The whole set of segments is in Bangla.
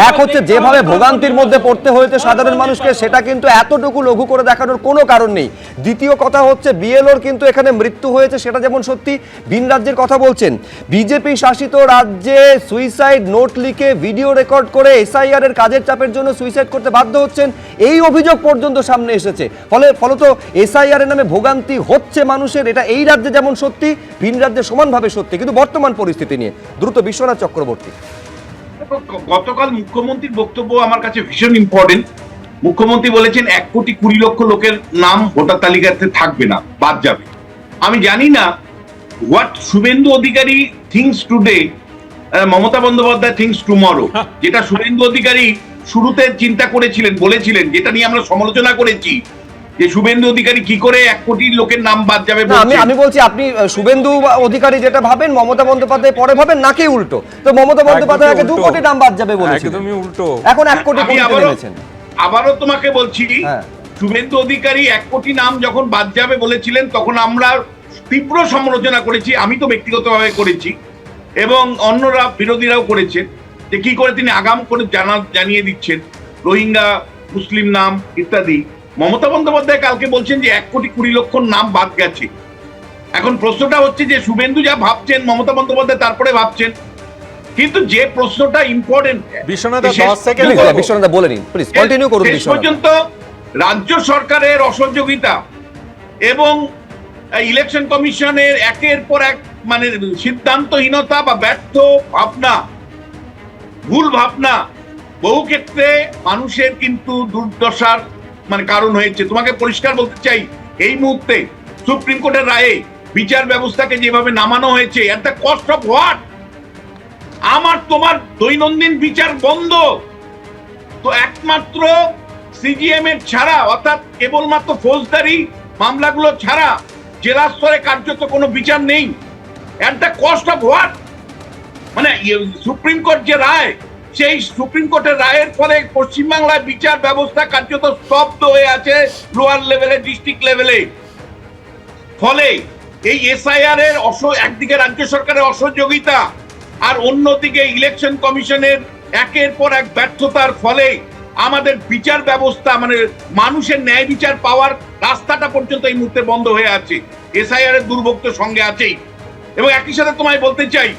এক হচ্ছে যেভাবে ভোগান্তির মধ্যে পড়তে হয়েছে সাধারণ মানুষকে, সেটা কিন্তু এতটুকু লঘু করে দেখানোর কোনো কারণ নেই। দ্বিতীয় কথা হচ্ছে বিএলওর কিন্তু এখানে মৃত্যু হয়েছে, সেটা যেমন সত্যি। ভিন রাজ্যের কথা বলছেন, বিজেপি শাসিত রাজ্যে সুইসাইড নোট লিখে ভিডিও রেকর্ড করে এসআইআর এর কাজের চাপের জন্য সুইসাইড করতে বাধ্য হচ্ছেন, এই অভিযোগ পর্যন্ত সামনে এসেছে। ফলত এসআইআর এর নামে ভোগান্তি হচ্ছে মানুষের, এটা এই রাজ্যে যেমন সত্যি, ভিন রাজ্যে সমানভাবে সত্যি। কিন্তু বর্তমান পরিস্থিতি নিয়ে দ্রুত বিশ্বনাথ চক্রবর্তী। গতকাল মুখ্যমন্ত্রীর বক্তব্য আমার কাছে ভীষণ ইম্পর্টেন্ট। মুখ্যমন্ত্রী বলেছেন 1,20,00,000 লোকের নাম ভোটার তালিকাতে থাকবে না, বাদ যাবে। আমি জানি না what Suvendu Adhikari things today, Mamata Bandyopadhyay things tomorrow. যেটা শুভেন্দু অধিকারী শুরুতে চিন্তা করেছিলেন, বলেছিলেন, যেটা নিয়ে আমরা সমালোচনা করেছি, যে শুভেন্দু অধিকারী কি করে 1 কোটি লোকের নাম বাদ যাবে। আমি বলছি আপনি শুভেন্দু অধিকারী যেটা ভাবেন মমতা বন্দ্যোপাধ্যায় পরে ভাবেন, নাকি উল্টো? তো মমতা বন্দ্যোপাধ্যায় আগে 2 কোটি নাম বাদ যাবে বলেছেন, একদমই উল্টো, এখন 1 কোটি বলেছেন। আবারও তোমাকে বলছি, শুভেন্দু অধিকারী 1 কোটি নাম যখন বাদ যাবে বলেছিলেন, তখন আমরা তীব্র সমালোচনা করেছি। আমি তো ব্যক্তিগতভাবে করেছি এবং অন্যরা, বিরোধীরাও করেছেন, যে কি করে তিনি আগাম করে জানিয়ে দিচ্ছেন রোহিঙ্গা, মুসলিম নাম ইত্যাদি। মমতা বন্দ্যোপাধ্যায় কালকে বলছেন যে 1,20,00,000 নাম বাদ গেছে। এখন প্রশ্নটা হচ্ছে যে শুভেন্দু যা ভাবছেন, মমতা বন্দ্যোপাধ্যায় তারপরে ভাবছেন, কিন্তু যে প্রশ্নটা ইম্পর্টেন্ট, পর্যন্ত রাজ্য সরকারের অসহযোগিতা এবং ইলেকশন কমিশনের একের পর এক মানে সিদ্ধান্তহীনতা বা ব্যর্থ ভাবনা, ভুল ভাবনা বহু ক্ষেত্রে মানুষের কিন্তু দুর্দশার মানে কারণ হয়েছে। তোমাকে পরিষ্কার বলতে চাই, এই মুহূর্তে সুপ্রিম কোর্টের রায়ে বিচার ব্যবস্থাকে যেভাবে নামানো হয়েছে, at the cost of what? আমার তোমার দৈনন্দিন বিচার বন্ধ। তো একমাত্র সিজিএম এর ছাড়া, অর্থাৎ কেবলমাত্র ফৌজদারি মামলাগুলো ছাড়া জেলা স্তরে কার্যত কোনো বিচার নেই। At the cost of what? মানে সুপ্রিম কোর্ট যে রায়, সেই সুপ্রিম কোর্টের রায়ের ফলে পশ্চিমবাংলার বিচার ব্যবস্থা কার্যত স্তব্ধ হয়ে আছে লোয়ার লেভেলে, ডিস্ট্রিক্ট লেভেলে। ফলে এই এসআইআর এর একদিকে রাজ্য সরকারের অসহযোগিতা আর অন্যদিকে ইলেকশন কমিশনের একের পর এক ব্যর্থতার ফলে আমাদের বিচার ব্যবস্থা, মানে মানুষের ন্যায় বিচার পাওয়ার রাস্তাটা পর্যন্ত এই মুহূর্তে বন্ধ হয়ে আছে। এসআইআর এর দুর্ভোগ তো সঙ্গে আছেই। এবং একই সাথে তোমায় বলতে চাই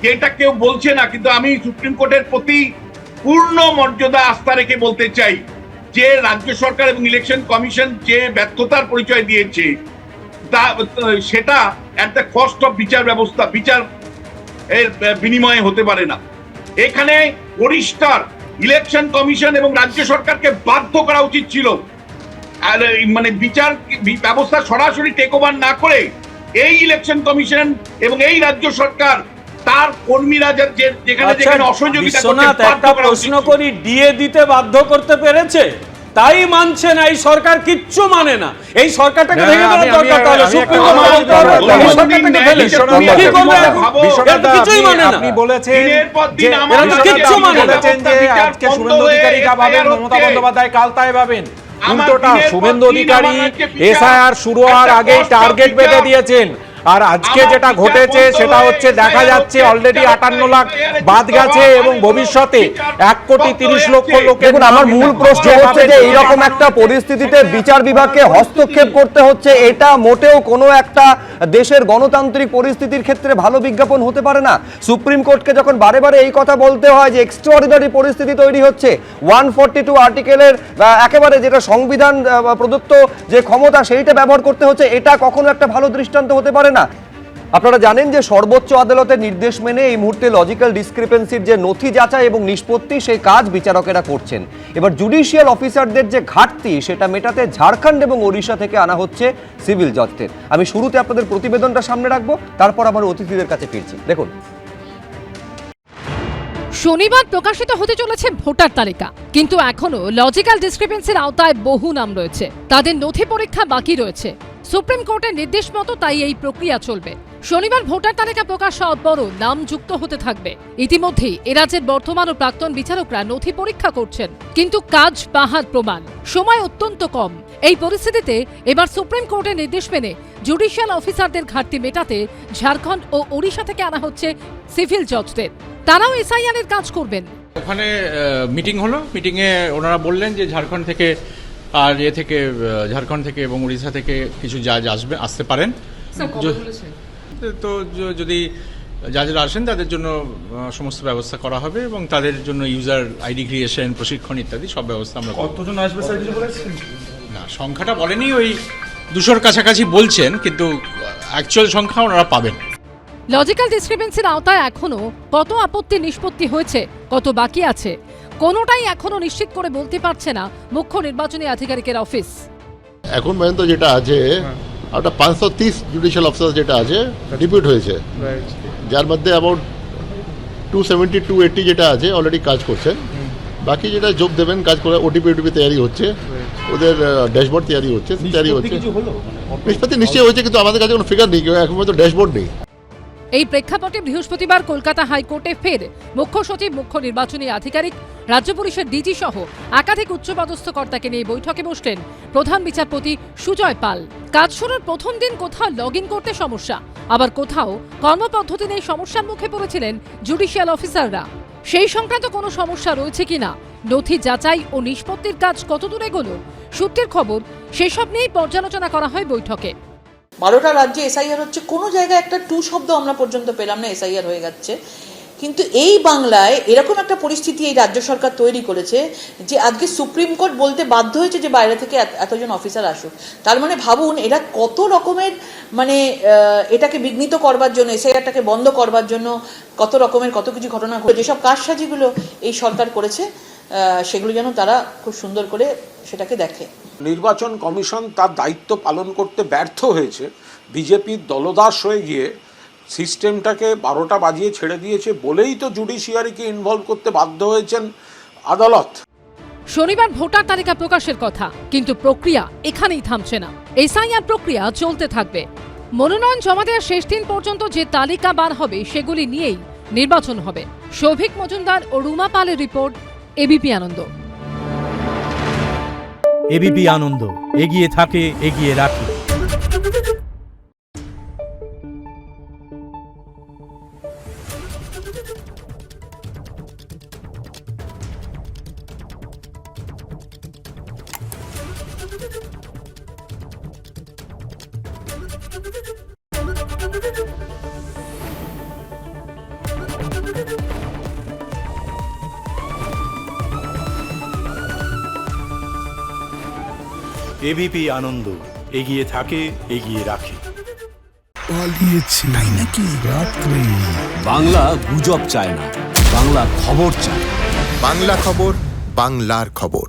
যে এটা কেউ বলছে না, কিন্তু আমি সুপ্রিম কোর্টের প্রতি পূর্ণ মর্যাদা আস্থা রেখে বলতে চাই যে রাজ্য সরকার এবং ইলেকশন কমিশন যে ব্যর্থতার পরিচয় দিয়েছে, সেটা এট দ্য কস্ট অফ বিচার ব্যবস্থা, বিচার এর বিনিময়ে হতে পারে না। এখানে পরিষ্কার ইলেকশন কমিশন এবং রাজ্য সরকারকে বাধ্য করা উচিত ছিল, মানে বিচার ব্যবস্থা সরাসরি টেক ওভার না করে এই ইলেকশন কমিশন এবং এই রাজ্য সরকার তার কর্মীরা যেখানে যেখানে অসহযোগিতা করছে, একটা প্রশ্ন করি, ডিএ দিতে বাধ্য করতে পেরেছে? তাই মানছে না এই সরকার, কিচ্ছু মানে না। এই সরকারটাকে ভেঙে দেওয়ার দরকার, তাহলে সুপ্রিম কোর্ট বলতে হবে এই সরকারটাকে ফেলে কি করবে? কিছুই মানে না। আপনি বলেছেন যে কিচ্ছু মানে না, যে আজকে শুভেন্দু অধিকারী যা ভাবেন মমতা বন্দ্যোপাধ্যায় কাল তাই ভাবেন। উল্টোটা, শুভেন্দু অধিকারী এসআইআর শুরু হওয়ার আগেই টার্গেট বেঁধে দিয়েছেন। আর আজকে যেটা ঘটেছে সেটা হচ্ছে, দেখা যাচ্ছে অলরেডি 58 লাখ বাদ গেছে এবং ভবিষ্যতে 1,30,00,000 লোকের। দেখুন, আমার মূল প্রশ্ন হচ্ছে যে এইরকম একটা পরিস্থিতিতে বিচার বিভাগকে হস্তক্ষেপ করতে হচ্ছে, এটা মোটেও কোনো একটা দেশের গণতান্ত্রিক পরিস্থিতির ক্ষেত্রে ভালো বিজ্ঞাপন হতে পারে না। সুপ্রিম কোর্টকে যখন বারে বারে এই কথা বলতে হয় যে এক্সট্রাঅর্ডিনারি পরিস্থিতি তৈরি হচ্ছে, 142 আর্টিকেলের একেবারে যেটা সংবিধান প্রদত্ত যে ক্ষমতা সেইটা ব্যবহার করতে হচ্ছে, এটা কখনো একটা ভালো দৃষ্টান্ত হতে পারে না। আপনারা জানেন যে সর্বোচ্চ আদালতের নির্দেশ মেনে এই মুহূর্তে লজিক্যাল ডিসক্রিপেন্সির যে নথি যাচাই এবং নিষ্পত্তি, সেই কাজ বিচারকেরা করছেন। এবার জুডিশিয়াল অফিসারদের যে ঘাটতি, সেটা মেটাতে ঝাড়খণ্ড এবং ওড়িশা থেকে আনা হচ্ছে সিভিল জজদের। আমি শুরুতে আপনাদের প্রতিবেদনটা সামনে রাখবো, তারপর আমার অতিথিদের কাছে ফিরছি। দেখুন, শনিবার প্রকাশিত হতে চলেছে ভোটার তালিকা, কিন্তু এখনো লজিক্যাল ডিসক্রিপেন্সির আওতায় বহু নাম রয়েছে, তাদের নথি পরীক্ষা বাকি রয়েছে। সুপ্রিম কোর্টের নির্দেশ মতো তাই এই প্রক্রিয়া চলবে। শনিবার ভোটার তালিকা প্রকাশ হওয়ার পরও নাম যুক্ত হতে থাকবে। ইতিমধ্যেই এ রাজ্যের বর্তমান ও প্রাক্তন বিচারকরা নথি পরীক্ষা করছেন, কিন্তু কাজ বাহার প্রমাণ, সময় অত্যন্ত কম। এই পরিস্থিতিতে এবার সুপ্রিম কোর্টের নির্দেশ মেনে জুডিশিয়াল অফিসারদের ঘাটতি মেটাতে ঝাড়খণ্ড ও ওড়িশা থেকে আনা হচ্ছে সিভিল জজদের। তারাও এসআইআর এর কাজ করবেন। ওখানে মিটিং হলো, মিটিংয়ে ওনারা বললেন যে ঝাড়খণ্ড থেকে আর ঝাড়খণ্ড থেকে এবং উড়িষ্যা থেকে কিছু জাজ আসতে পারেন। তো যদি জাজরা আসেন তাদের জন্য সমস্ত ব্যবস্থা করা হবে এবং তাদের জন্য ইউজার আইডি ক্রিয়েশন, প্রশিক্ষণ ইত্যাদি সব ব্যবস্থা আমরা করব। কতজন আসবে স্যার কিছু বলেছেন? না, সংখ্যাটা বলেনি, ওই 200-র কাছাকাছি বলছেন, কিন্তু অ্যাকচুয়াল সংখ্যা ওনারা পাবেন। লজিক্যাল ডিসক্রিপেন্সির আওতায় এখনো কত আপত্তি নিষ্পত্তি হয়েছে, কত বাকি আছে, কোনোটাই এখনো নিশ্চিত করে বলতে পারছে না মুখ্য নির্বাচনী আধিকারিকের অফিস। এখন পর্যন্ত যেটা আছে একটা 530 জুডিশিয়াল অফিসার যেটা আছে ডিপিউট হয়েছে, যার মধ্যে অ্যাবাউট 270-280 যেটা আছে অলরেডি কাজ করছেন। বাকি যেটা যোগ দেবেন কাজ করে ওটিপি তৈরি হচ্ছে, ওদের ড্যাশবোর্ড তৈরি হচ্ছে। নিষ্পত্তি নিশ্চয়ই হয়েছে, কিন্তু আমাদের কাছে কোনো ফিগার নেই, এখন পর্যন্ত ড্যাশবোর্ড নেই। এই প্রেক্ষাপটে বৃহস্পতিবার কলকাতা হাইকোর্টে ফের মুখ্য সচিব, মুখ্য নির্বাচনী আধিকারিক, রাজ্য পুলিশের ডিজি সহ একাধিক উচ্চপদস্থ কর্তাকে নিয়ে বৈঠকে বসলেন প্রধান বিচারপতি সুজয় পাল। কাজ শুরুর প্রথম দিন কোথাও লগ ইন করতে সমস্যা, আবার কোথাও কর্মপদ্ধতি নিয়ে সমস্যার মুখে পড়েছিলেন জুডিশিয়াল অফিসাররা। সেই সংক্রান্ত কোনো সমস্যা রয়েছে কিনা, নথি যাচাই ও নিষ্পত্তির কাজ কতদূর এগোলো, সূত্রের খবর, সেসব নিয়েই পর্যালোচনা করা হয় বৈঠকে। 12টা রাজ্যে এসআইআর হচ্ছে, কোনো জায়গায় একটা টু শব্দ আমরা পর্যন্ত পেলাম না, এসআইআর হয়ে যাচ্ছে। কিন্তু এই বাংলায় এরকম একটা পরিস্থিতি এই রাজ্য সরকার তৈরি করেছে যে আজকে সুপ্রিম কোর্ট বলতে বাধ্য হয়েছে যে বাইরে থেকে এতজন অফিসার আসুক। তার মানে ভাবুন এরা কত রকমের মানে এটাকে বিঘ্নিত করবার জন্য, এসআইআরটাকে বন্ধ করবার জন্য কত রকমের কত কিছু ঘটনা ঘটে। যেসব কারসাজিগুলো এই সরকার করেছে সেগুলো যেন তারা খুব সুন্দর করে সেটাকে দেখে। নির্বাচন কমিশন তার দায়িত্ব পালন করতে ব্যর্থ হয়েছে, বিজেপির দলদাস হয়ে গিয়ে সিস্টেমটাকে 12টা বাজিয়ে ছেড়ে দিয়েছে বলেই তো জুডিশিয়ারিকে ইনভলভ করতে বাধ্য হয়েছেন আদালত। শনিবার ভোটার তালিকা প্রকাশের কথা, কিন্তু প্রক্রিয়া এখানেই থামছে না। এসআইআর প্রক্রিয়া চলতে থাকবে। মনোনয়ন জমা দেওয়ার শেষ দিন পর্যন্ত যে তালিকা বার হবে সেগুলি নিয়েই নির্বাচন হবে। সৌভিক মজুমদার ও রুমা পালের রিপোর্ট, এবিপি আনন্দ। এবিপি আনন্দ, এগিয়ে থাকে, এগিয়ে রাখে। এবিপি আনন্দ, এগিয়ে থাকে, এগিয়ে রাখে। পালিয়েছে তাই নাকি? রাত্রে বাংলা গুজব চায় না, বাংলা খবর চায়। বাংলা খবর, বাংলার খবর।